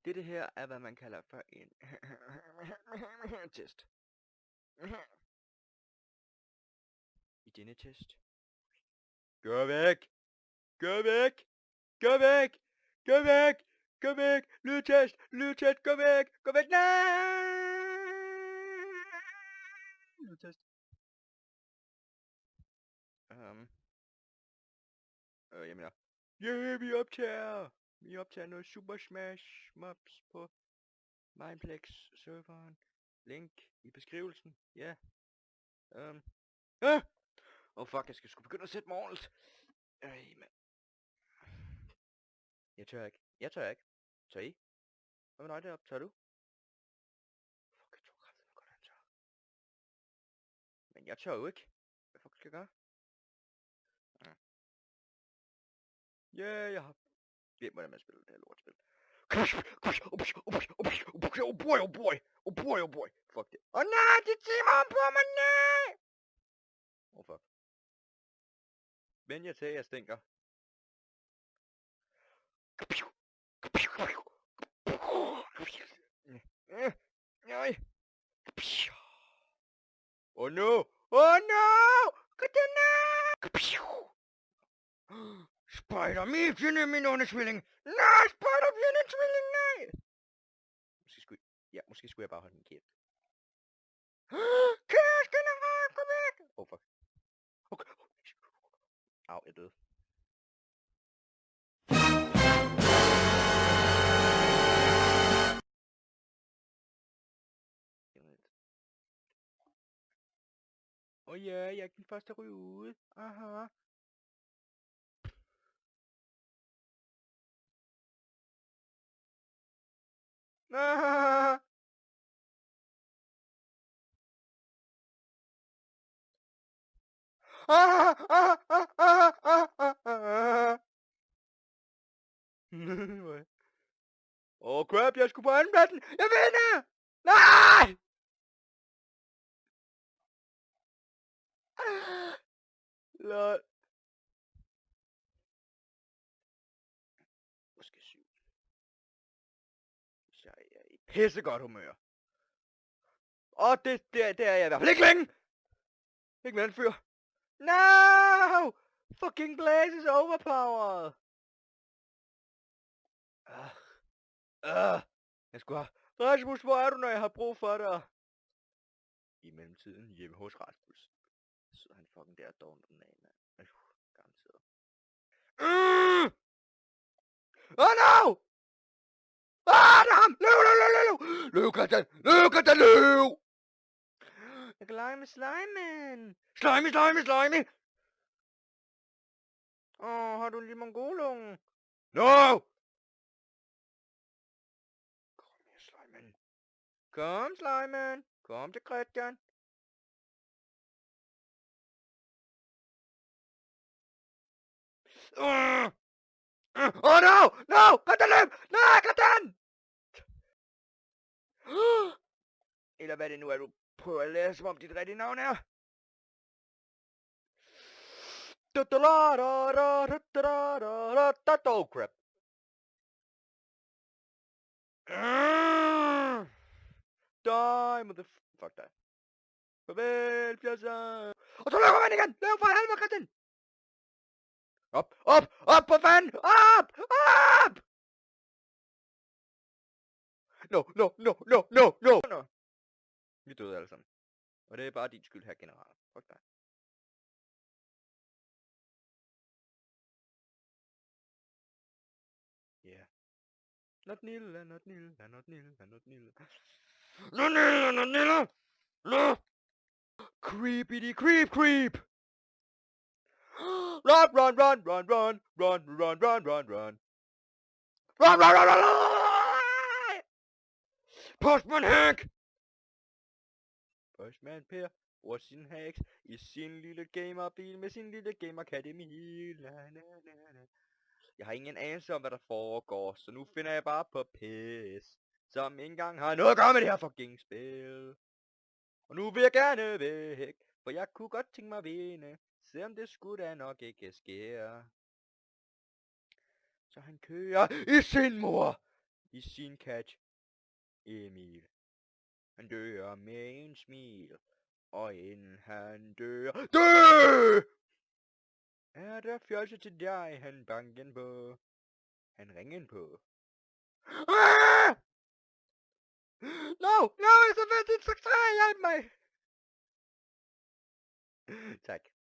Dette her er, hvad man kalder for en test. I denne test. Gå væk! Gå væk! Gå væk! Gå væk! Gå væk! Lydtest! Lydtest! Gå væk! Gå væk! Nej! Lydtest. Jeg mener. Vi optager! Vi optager noget Super Smash Mobs på Mineplex-serveren. Link i beskrivelsen. Ja. Fuck, jeg skal sgu begynde at sætte mig ordentligt. Mand. Jeg tør ikke. Jeg tør ikke. Tør I? Hvad med dig deroppe? Tør du? Fuck, jeg tror kraftigt godt, han tør. Men jeg tør jo ikke. Hvad fuck skal jeg gøre? Jeg har glemt, hvordan man spiller det her lortspil. Oh boy, oh boy. Oh boy, oh boy. Fuck det. Nej, det timer om på mig, nej! Fuck. Men jeg tager, jeg stinker. Nej. Oh no! Oh no! Katana! Spider, min fjende, min undersvilling! Nej, Spider, fjende, tvilling, nej! Måske skulle jeg bare holde min kæft. Kæft, general, kom væk! Fuck. Okay. Au, jeg døde. Ja, jeg er den første at ryge ud. Aha. Ah! Crap, jeg skulle på andenpladsen. Jeg vinder! Nej! Lol. Måske 7. Hvis jeg er i pissegodt humør. Og det er jeg i hvert fald ikke længe. Ikke med den fyr. No! Fucking Blaze is overpowered. Jeg skulle have... Rasmus, hvor er du, når jeg har brug for dig? I mellemtiden hjemme hos Rasmus. Så sidder han fucking der og dårner den af, mand. Garanteret. Oh no! Der er ham! Løv, Christian! Løv! Jeg kan lege med slimen! Slimy! Har du en lille mongolunge? No! Kom her, slimen. Kom, slimen. Kom til Christian. No! Christian, løb! Nej, Christian! Eller hvad det nu er, du prøver at læse, som om dit rigtige navn er. Oh crap. Die, motherfuck dig. Farvel, fjasser. Og så løber man igen. Løb for helvede, Christian. Op, for fanden. Op. No. Vi døde alle sammen. Og det er bare din skyld her, general. Fuck dig. Yeah. Not Nilla. No! Creepity creep! Run! Postman Hank! Postman Per bruger sin hacks i sin lille gamerbil med sin lille gamer-akademi. Jeg har ingen anelse om, hvad der foregår, så nu finder jeg bare på pis, som ikke engang har noget at gøre med det her fucking spil. Og nu vil jeg gerne væk, for jeg kunne godt tænke mig at vinde, selvom det skulle da nok ikke ske. Så han kører i sin mor. i sin kat Emil. Han dør med en smil, og inden han dør, er der fjolset til dig, han banken på, han ringen på. Ah! No, it's a 1563, hjælp mig! Tak.